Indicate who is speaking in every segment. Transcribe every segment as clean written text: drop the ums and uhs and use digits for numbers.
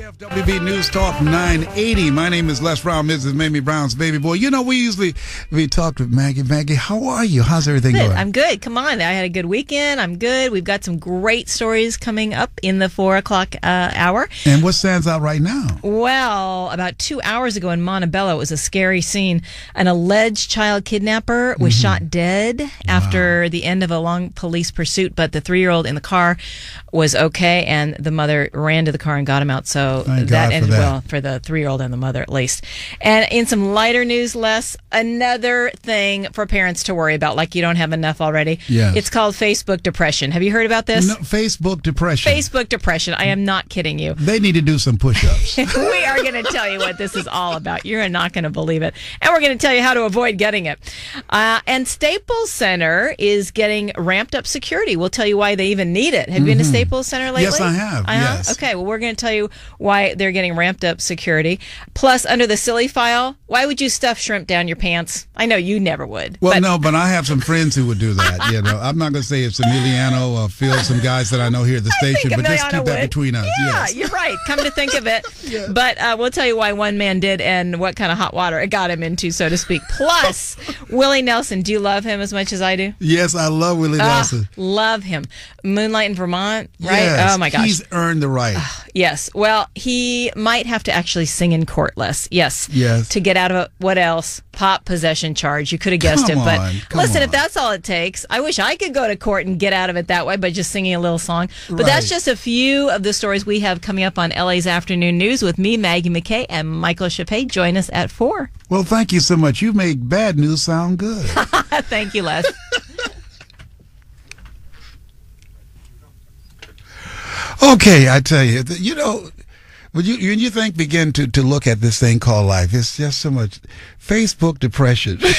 Speaker 1: FWB News Talk 980. My name is Les Brown, Mrs. Mamie Brown's baby boy. You know, we talk with Maggie. Maggie, how are you? How's everything going?
Speaker 2: I'm good. Come on. I had a good weekend. I'm good. We've got some great stories coming up in the 4 o'clock hour.
Speaker 1: And what stands out right now?
Speaker 2: Well, about 2 hours ago in Montebello, it was a scary scene. An alleged child kidnapper was shot dead after the end of a long police pursuit, but the 3-year-old in the car was okay, and the mother ran to the car and got him out. So that ended well for the 3-year-old and the mother, at least. And in some lighter news, Les, another thing for parents to worry about, like you don't have enough already.
Speaker 1: Yes.
Speaker 2: It's called Facebook depression. Have you heard about this?
Speaker 1: No, Facebook depression.
Speaker 2: Facebook depression. I am not kidding you.
Speaker 1: They need to do some push-ups.
Speaker 2: We are going to tell you what this is all about. You're not going to believe it. And we're going to tell you how to avoid getting it. And Staples Center is getting ramped up security. We'll tell you why they even need it. Have you been to Staples Center lately?
Speaker 1: Yes, I have. Yes.
Speaker 2: Okay, well, we're going to tell you why they're getting ramped up security. Plus, under the silly file, why would you stuff shrimp down your pants? I know you never would.
Speaker 1: Well, no, but I have some friends who would do that. You know, I'm not going to say it's Emiliano or Phil, some guys that I know here at the station, but just keep that between us.
Speaker 2: Yeah,
Speaker 1: yes.
Speaker 2: You're right. Come to think of it. Yeah. But we'll tell you why one man did and what kind of hot water it got him into, so to speak. Plus, Willie Nelson. Do you love him as much as I do?
Speaker 1: Yes, I love Willie Nelson.
Speaker 2: Love him. Moonlight in Vermont, right?
Speaker 1: Yes,
Speaker 2: oh, my gosh.
Speaker 1: He's earned the right.
Speaker 2: Yes. Well, he might have to actually sing in court, Les. Yes.
Speaker 1: Yes.
Speaker 2: To get out of it. What else? Pot possession charge. You could have guessed it. But listen, if that's all it takes, I wish I could go to court and get out of it that way by just singing a little song. But that's just a few of the stories we have coming up on LA's Afternoon News with me, Maggie McKay, and Michael Chappé. Join us at 4.
Speaker 1: Well, thank you so much. You make bad news sound good.
Speaker 2: Thank you, Les.
Speaker 1: Okay, I tell you, you know, when you begin to look at this thing called life, it's just so much Facebook depression. Come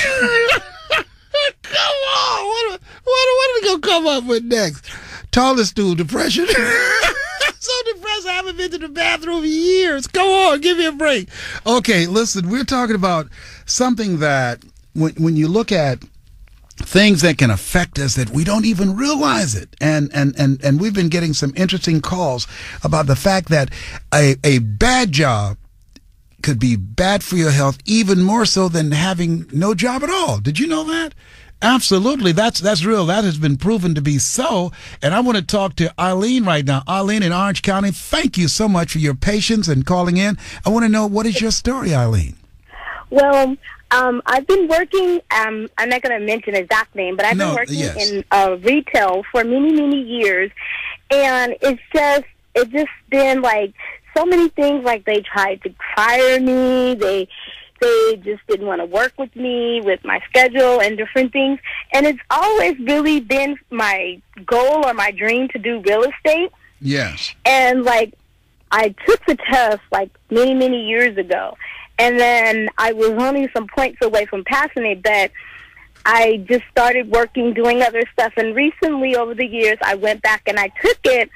Speaker 1: on, what are we gonna come up with next? Toilet stool depression. So depressed I haven't been to the bathroom in years. Come on, give me a break. Okay, listen, we're talking about something that when you look at things that can affect us that we don't even realize it. And we've been getting some interesting calls about the fact that a bad job could be bad for your health even more so than having no job at all. Did you know that? Absolutely. That's real. That has been proven to be so. And I want to talk to Eileen right now. Eileen in Orange County, thank you so much for your patience and calling in. I want to know, what is your story, Eileen?
Speaker 3: Well, I've been working, I'm not going to mention the exact name, but I've been working in retail for many, many years. And it's just been like so many things. Like they tried to fire me. They just didn't want to work with me, with my schedule and different things. And it's always really been my goal or my dream to do real estate.
Speaker 1: Yes.
Speaker 3: And like I took the test like many, many years ago. And then I was only some points away from passing it, but I just started working, doing other stuff. And recently, over the years, I went back and I took it.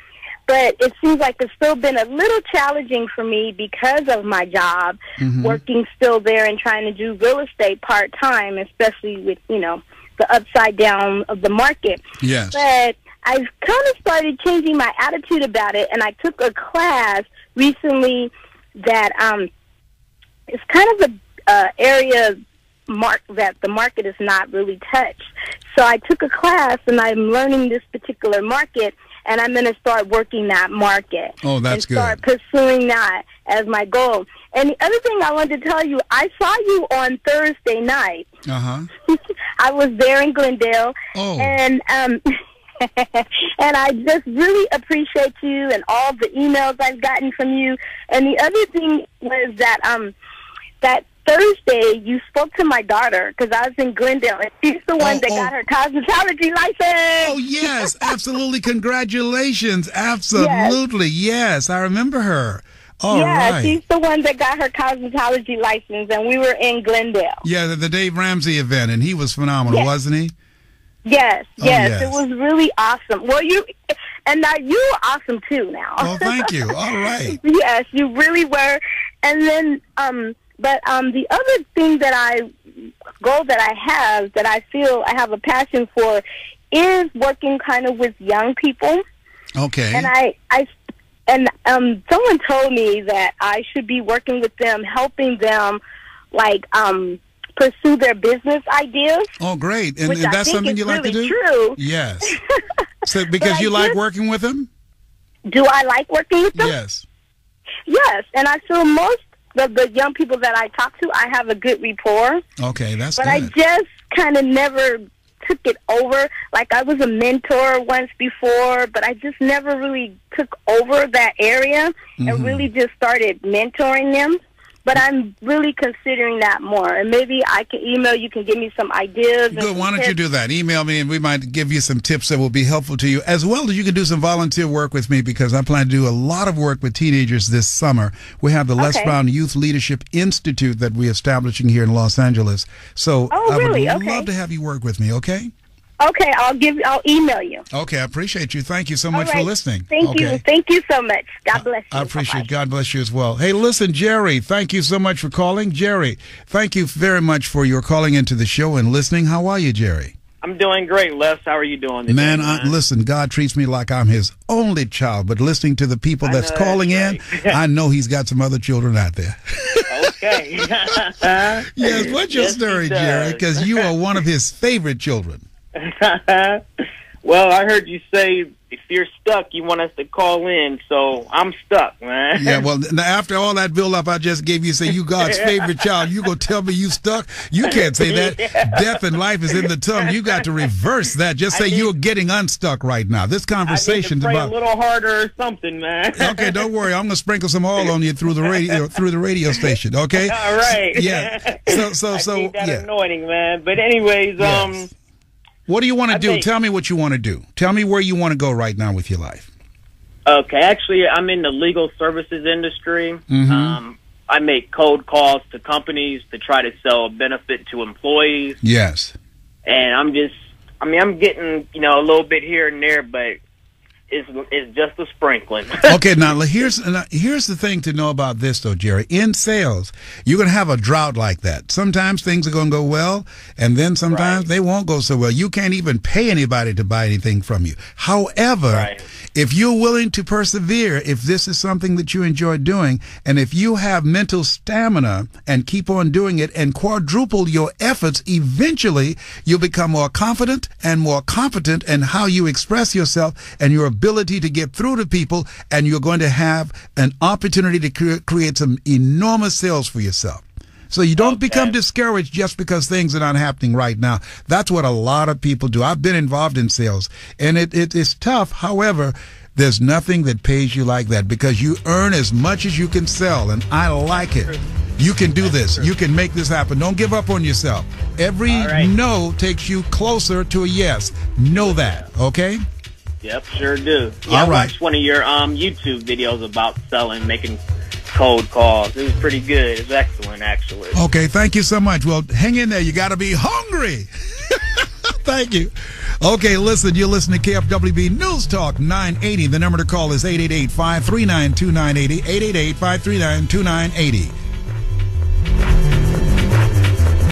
Speaker 3: But it seems like it's still been a little challenging for me because of my job, working still there and trying to do real estate part-time, especially with, you know, the upside down of the market.
Speaker 1: Yes.
Speaker 3: But I've kind of started changing my attitude about it, and I took a class recently that it's kind of a area that the market is not really touched. So I took a class, and I'm learning this particular market, and I'm going to start working that market.
Speaker 1: Oh, that's good.
Speaker 3: And start pursuing that as my goal. And the other thing I wanted to tell you, I saw you on Thursday night.
Speaker 1: Uh-huh.
Speaker 3: I was there in Glendale.
Speaker 1: Oh.
Speaker 3: And and I just really appreciate you and all the emails I've gotten from you. And the other thing was that that Thursday you spoke to my daughter, because I was in Glendale, and she's the one that got her cosmetology license.
Speaker 1: Oh, yes, absolutely. Congratulations. Absolutely. Yes, I remember her. All right.
Speaker 3: She's the one that got her cosmetology license, and we were in Glendale.
Speaker 1: Yeah, the Dave Ramsey event, and he was phenomenal, wasn't he?
Speaker 3: Yes,
Speaker 1: Oh,
Speaker 3: yes, it was really awesome. Well, now you were awesome too now.
Speaker 1: Oh, thank you. All right.
Speaker 3: Yes, you really were. And then, but the other thing goal that I have, that I feel I have a passion for, is working kind of with young people.
Speaker 1: Okay.
Speaker 3: And I And someone told me that I should be working with them, helping them, like, pursue their business ideas.
Speaker 1: Oh, great. And
Speaker 3: which
Speaker 1: that's
Speaker 3: I think
Speaker 1: something
Speaker 3: is
Speaker 1: you like to
Speaker 3: really
Speaker 1: do?
Speaker 3: True.
Speaker 1: Yes. So because
Speaker 3: But
Speaker 1: you
Speaker 3: I
Speaker 1: like
Speaker 3: just-
Speaker 1: working with them?
Speaker 3: Do I like working with them?
Speaker 1: Yes.
Speaker 3: Yes, and I feel most of the young people that I talk to, I have a good rapport.
Speaker 1: Okay, that's
Speaker 3: But
Speaker 1: good.
Speaker 3: I just kind of never took it over. Like, I was a mentor once before, but I just never really took over that area and really just started mentoring them. But I'm really considering that more. And maybe I can email you, can give me some ideas. and
Speaker 1: Good.
Speaker 3: some
Speaker 1: Why don't you
Speaker 3: tips.
Speaker 1: do that? Email me, and we might give you some tips that will be helpful to you, as well as you can do some volunteer work with me, because I plan to do a lot of work with teenagers this summer. We have the Les
Speaker 3: Okay.
Speaker 1: Brown Youth Leadership Institute that we're establishing here in Los Angeles. So
Speaker 3: Oh,
Speaker 1: I would
Speaker 3: really? Okay.
Speaker 1: love to have you work with me, okay?
Speaker 3: Okay, I'll email you.
Speaker 1: Okay, I appreciate you. Thank you so
Speaker 3: All
Speaker 1: much for
Speaker 3: right.
Speaker 1: listening.
Speaker 3: Thank
Speaker 1: okay.
Speaker 3: you. Thank you so much. God bless you.
Speaker 1: I appreciate it.
Speaker 3: Bye-bye.
Speaker 1: God bless you as well. Hey, listen, Jerry, thank you so much for calling. Jerry, thank you very much for your calling into the show and listening. How are you, Jerry?
Speaker 4: I'm doing great, Les. How are you doing today,
Speaker 1: Man, listen, God treats me like I'm his only child, but listening to the people
Speaker 4: I
Speaker 1: that's
Speaker 4: know
Speaker 1: calling
Speaker 4: that's
Speaker 1: in,
Speaker 4: right.
Speaker 1: I know he's got some other children out there.
Speaker 4: Okay.
Speaker 1: Yes, what's your
Speaker 4: Yes, he
Speaker 1: story, Jerry?
Speaker 4: does.
Speaker 1: Because you are one of his favorite children.
Speaker 4: Well, I heard you say if you're stuck, you want us to call in, so I'm stuck, man.
Speaker 1: Yeah, well, now after all that build-up I just gave you, say you God's favorite child, you going to tell me you stuck? You can't say that. Death and life is in the tongue. You got to reverse that. Just say you're getting unstuck right now. This
Speaker 4: I need to
Speaker 1: conversation's
Speaker 4: pray
Speaker 1: about...
Speaker 4: a little harder or something, man.
Speaker 1: Okay, don't worry. I'm gonna sprinkle some oil on you through the radio station. Okay.
Speaker 4: All right.
Speaker 1: Yeah. So
Speaker 4: I need that
Speaker 1: yeah.
Speaker 4: anointing, man. But anyways,
Speaker 1: Yes. What do you want to
Speaker 4: I
Speaker 1: do?
Speaker 4: think-
Speaker 1: Tell me what you want to do. Tell me where you want to go right now with your life.
Speaker 4: Okay, actually, I'm in the legal services industry.
Speaker 1: Mhm.
Speaker 4: I make cold calls to companies to try to sell a benefit to employees.
Speaker 1: Yes.
Speaker 4: And I'm getting, a little bit here and there, but it's just a sprinkling.
Speaker 1: Okay, now here's the thing to know about this, though, Jerry. In sales, you're going to have a drought like that. Sometimes things are going to go well, and then sometimes
Speaker 4: Right.
Speaker 1: they won't go so well. You can't even pay anybody to buy anything from you. However,
Speaker 4: Right.
Speaker 1: if you're willing to persevere, if this is something that you enjoy doing, and if you have mental stamina and keep on doing it and quadruple your efforts, eventually you'll become more confident and more competent in how you express yourself and your ability to get through to people, and you're going to have an opportunity to create some enormous sales for yourself. So you don't become discouraged just because things are not happening right now. That's what a lot of people do. I've been involved in sales, and it is tough. However, there's nothing that pays you like that, because you earn as much as you can sell, and I like it. You can do this. You can make this happen. Don't give up on yourself. Every
Speaker 4: All right.
Speaker 1: no takes you closer to a yes. Know that, okay?
Speaker 4: Yep, sure do. Yeah,
Speaker 1: All
Speaker 4: I
Speaker 1: right.
Speaker 4: watched one of your YouTube videos about selling, making cold calls. It was pretty good. It was excellent, actually.
Speaker 1: Okay, thank you so much. Well, hang in there. You got to be hungry. Thank you. Okay, listen, you're listening to KFWB News Talk 980. The number to call is 888-539-2980, 888-539-2980.